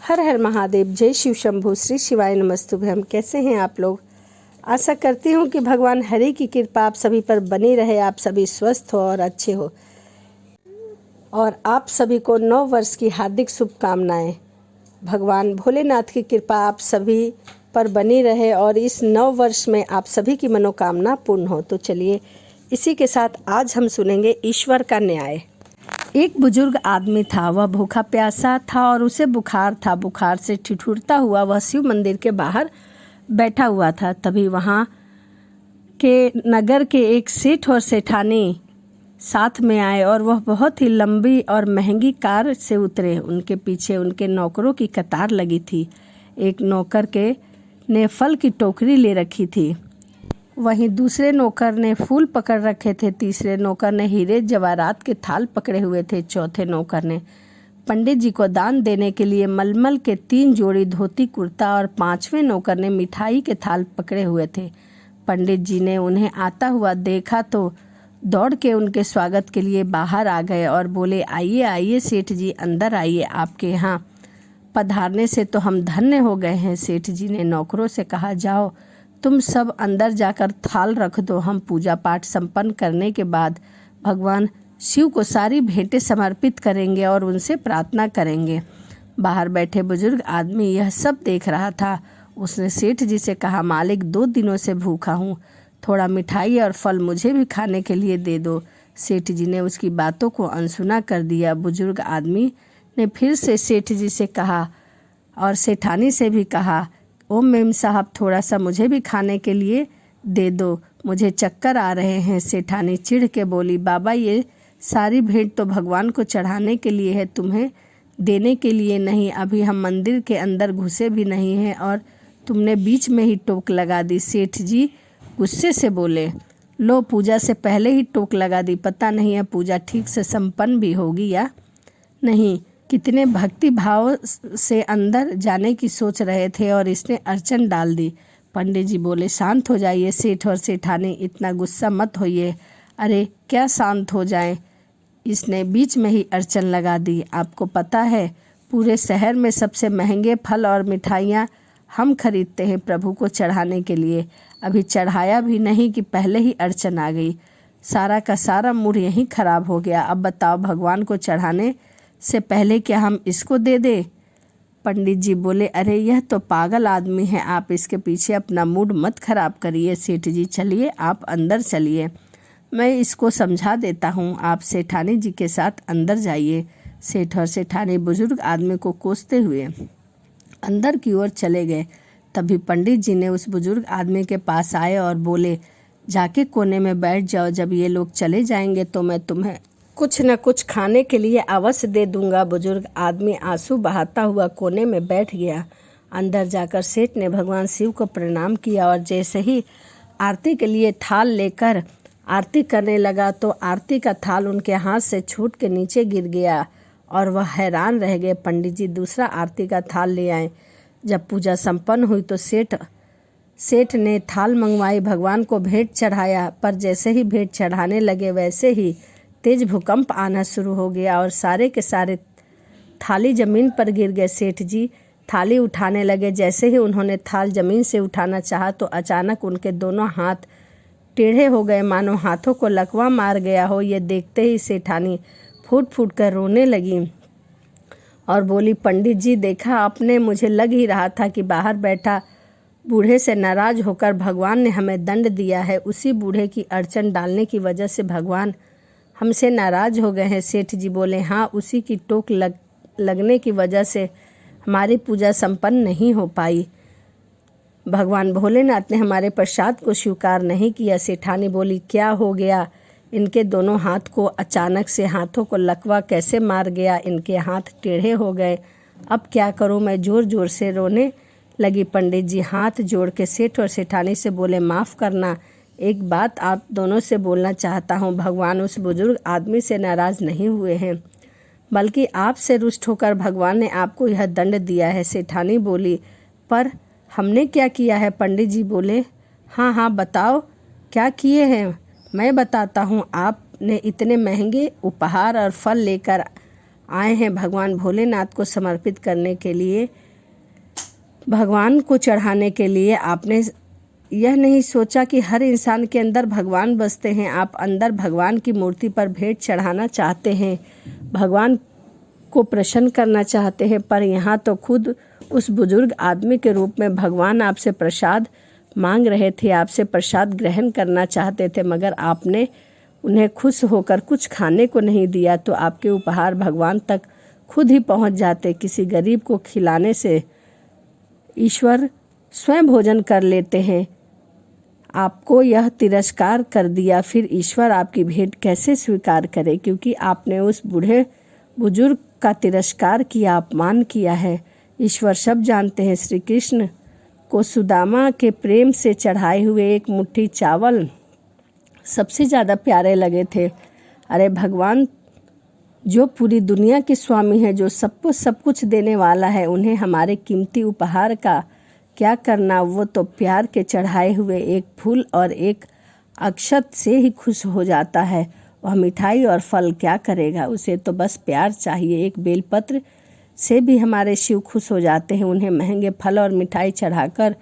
हर हर महादेव। जय शिव शंभू। श्री शिवाय नमस्तुभ्यम। कैसे हैं आप लोग? आशा करती हूँ कि भगवान हरि की कृपा आप सभी पर बनी रहे, आप सभी स्वस्थ हो और अच्छे हो, और आप सभी को नव वर्ष की हार्दिक शुभकामनाएं। भगवान भोलेनाथ की कृपा आप सभी पर बनी रहे और इस नव वर्ष में आप सभी की मनोकामना पूर्ण हो। तो चलिए, इसी के साथ आज हम सुनेंगे ईश्वर का न्याय। एक बुजुर्ग आदमी था। वह भूखा प्यासा था और उसे बुखार था। बुखार से ठिठुरता हुआ वह शिव मंदिर के बाहर बैठा हुआ था। तभी वहाँ के नगर के एक सेठ और सेठानी साथ में आए और वह बहुत ही लंबी और महंगी कार से उतरे। उनके पीछे उनके नौकरों की कतार लगी थी। एक नौकर ने फल की टोकरी ले रखी थी, वहीं दूसरे नौकर ने फूल पकड़ रखे थे। तीसरे नौकर ने हीरे जवाहरात के थाल पकड़े हुए थे। चौथे नौकर ने पंडित जी को दान देने के लिए मलमल के 3 जोड़ी धोती कुर्ता और 5वें नौकर ने मिठाई के थाल पकड़े हुए थे। पंडित जी ने उन्हें आता हुआ देखा तो दौड़ के उनके स्वागत के लिए बाहर आ गए और बोले, आइए आइए सेठ जी, अंदर आइए, आपके यहाँ पधारने से तो हम धन्य हो गए हैं। सेठ जी ने नौकरों से कहा, जाओ तुम सब अंदर जाकर थाल रख दो। हम पूजा पाठ संपन्न करने के बाद भगवान शिव को सारी भेंटें समर्पित करेंगे और उनसे प्रार्थना करेंगे। बाहर बैठे बुजुर्ग आदमी यह सब देख रहा था। उसने सेठ जी से कहा, मालिक 2 दिनों से भूखा हूँ, थोड़ा मिठाई और फल मुझे भी खाने के लिए दे दो। सेठ जी ने उसकी बातों को अनसुना कर दिया। बुजुर्ग आदमी ने फिर से सेठ जी से कहा और सेठानी से भी कहा, ओ मेम साहब, थोड़ा सा मुझे भी खाने के लिए दे दो, मुझे चक्कर आ रहे हैं। सेठानी चिढ़ के बोली, बाबा ये सारी भेंट तो भगवान को चढ़ाने के लिए है, तुम्हें देने के लिए नहीं। अभी हम मंदिर के अंदर घुसे भी नहीं हैं और तुमने बीच में ही टोक लगा दी। सेठ जी गुस्से से बोले, लो पूजा से पहले ही टोक लगा दी, पता नहीं है पूजा ठीक से संपन्न भी होगी या नहीं। कितने भक्ति भाव से अंदर जाने की सोच रहे थे और इसने अड़चन डाल दी। पंडित जी बोले, शांत हो जाइए सेठ और सेठानी, इतना गुस्सा मत होइए। अरे क्या शांत हो जाएं, इसने बीच में ही अड़चन लगा दी। आपको पता है पूरे शहर में सबसे महंगे फल और मिठाइयाँ हम खरीदते हैं प्रभु को चढ़ाने के लिए। अभी चढ़ाया भी नहीं कि पहले ही अड़चन आ गई। सारा का सारा मूड यहीं खराब हो गया। अब बताओ, भगवान को चढ़ाने से पहले क्या हम इसको दे दे? पंडित जी बोले, अरे यह तो पागल आदमी है, आप इसके पीछे अपना मूड मत खराब करिए। सेठ जी चलिए, आप अंदर चलिए, मैं इसको समझा देता हूँ। आप सेठानी जी के साथ अंदर जाइए। सेठ और सेठानी बुजुर्ग आदमी को कोसते हुए अंदर की ओर चले गए। तभी पंडित जी ने उस बुजुर्ग आदमी के पास आए और बोले, जाके कोने में बैठ जाओ, जब ये लोग चले जाएंगे तो मैं तुम्हें कुछ न कुछ खाने के लिए अवश्य दे दूंगा। बुजुर्ग आदमी आंसू बहाता हुआ कोने में बैठ गया। अंदर जाकर सेठ ने भगवान शिव को प्रणाम किया और जैसे ही आरती के लिए थाल लेकर आरती करने लगा तो आरती का थाल उनके हाथ से छूट के नीचे गिर गया और वह हैरान रह गए। पंडित जी दूसरा आरती का थाल ले आए। जब पूजा संपन्न हुई तो सेठ ने थाल मंगवाई, भगवान को भेंट चढ़ाया, पर जैसे ही भेंट चढ़ाने लगे वैसे ही तेज भूकंप आना शुरू हो गया और सारे के सारे थाली जमीन पर गिर गए। सेठ जी थाली उठाने लगे। जैसे ही उन्होंने थाल जमीन से उठाना चाहा तो अचानक उनके दोनों हाथ टेढ़े हो गए, मानो हाथों को लकवा मार गया हो। ये देखते ही सेठानी फूट फूट कर रोने लगी और बोली, पंडित जी देखा आपने, मुझे लग ही रहा था कि बाहर बैठा बूढ़े से नाराज होकर भगवान ने हमें दंड दिया है। उसी बूढ़े की अड़चन डालने की वजह से भगवान हमसे नाराज हो गए हैं। सेठ जी बोले, हाँ, उसी की टोक लगने की वजह से हमारी पूजा संपन्न नहीं हो पाई। भगवान भोलेनाथ ने हमारे प्रसाद को स्वीकार नहीं किया। सेठानी बोली, क्या हो गया? इनके दोनों हाथ को अचानक से हाथों को लकवा कैसे मार गया? इनके हाथ टेढ़े हो गए। अब क्या करूं मैं? जोर जोर से रोने लगी। पंडित जी हाथ जोड़ के सेठ और सेठानी से बोले, माफ़ करना, एक बात आप दोनों से बोलना चाहता हूँ। भगवान उस बुजुर्ग आदमी से नाराज़ नहीं हुए हैं, बल्कि आपसे रुष्ट होकर भगवान ने आपको यह दंड दिया है। सेठानी बोली, पर हमने क्या किया है? पंडित जी बोले, हाँ हाँ बताओ, क्या किए हैं? मैं बताता हूँ। आपने इतने महंगे उपहार और फल लेकर आए हैं भगवान भोलेनाथ को समर्पित करने के लिए, भगवान को चढ़ाने के लिए। आपने यह नहीं सोचा कि हर इंसान के अंदर भगवान बसते हैं। आप अंदर भगवान की मूर्ति पर भेंट चढ़ाना चाहते हैं, भगवान को प्रसन्न करना चाहते हैं, पर यहाँ तो खुद उस बुजुर्ग आदमी के रूप में भगवान आपसे प्रसाद मांग रहे थे, आपसे प्रसाद ग्रहण करना चाहते थे, मगर आपने उन्हें खुश होकर कुछ खाने को नहीं दिया, तो आपके उपहार भगवान तक खुद ही पहुंच जाते। किसी गरीब को खिलाने से ईश्वर स्वयं भोजन कर लेते हैं। आपको यह तिरस्कार कर दिया, फिर ईश्वर आपकी भेंट कैसे स्वीकार करे? क्योंकि आपने उस बूढ़े बुजुर्ग का तिरस्कार किया, अपमान किया है। ईश्वर सब जानते हैं। श्री कृष्ण को सुदामा के प्रेम से चढ़ाए हुए एक मुट्ठी चावल सबसे ज़्यादा प्यारे लगे थे। अरे भगवान जो पूरी दुनिया के स्वामी है, जो सबको सब कुछ देने वाला है, उन्हें हमारे कीमती उपहार का क्या करना? वो तो प्यार के चढ़ाए हुए एक फूल और एक अक्षत से ही खुश हो जाता है। वह मिठाई और फल क्या करेगा? उसे तो बस प्यार चाहिए। एक बेलपत्र से भी हमारे शिव खुश हो जाते हैं। उन्हें महंगे फल और मिठाई चढ़ाकर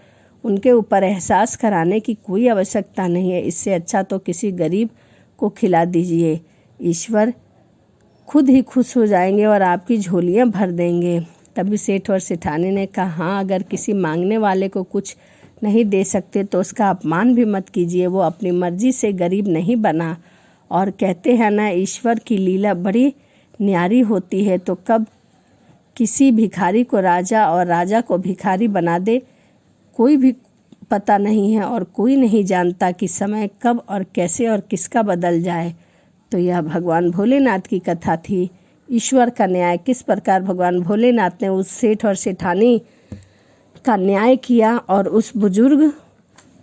उनके ऊपर एहसास कराने की कोई आवश्यकता नहीं है। इससे अच्छा तो किसी गरीब को खिला दीजिए, ईश्वर खुद ही खुश हो जाएंगे और आपकी झोलियां भर देंगे। तभी सेठ और सेठानी ने कहा, हाँ, अगर किसी मांगने वाले को कुछ नहीं दे सकते तो उसका अपमान भी मत कीजिए। वो अपनी मर्जी से गरीब नहीं बना। और कहते हैं ना, ईश्वर की लीला बड़ी न्यारी होती है। तो कब किसी भिखारी को राजा और राजा को भिखारी बना दे, कोई भी पता नहीं है और कोई नहीं जानता कि समय कब और कैसे और किसका बदल जाए। तो यह भगवान भोलेनाथ की कथा थी। ईश्वर का न्याय किस प्रकार भगवान भोलेनाथ ने उस सेठ और सेठानी का न्याय किया और उस बुजुर्ग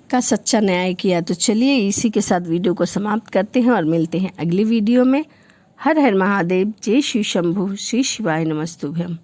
का सच्चा न्याय किया। तो चलिए इसी के साथ वीडियो को समाप्त करते हैं और मिलते हैं अगली वीडियो में। हर हर महादेव, जय शिव शंभु, श्री शिवाय नमस्तुभ्यम।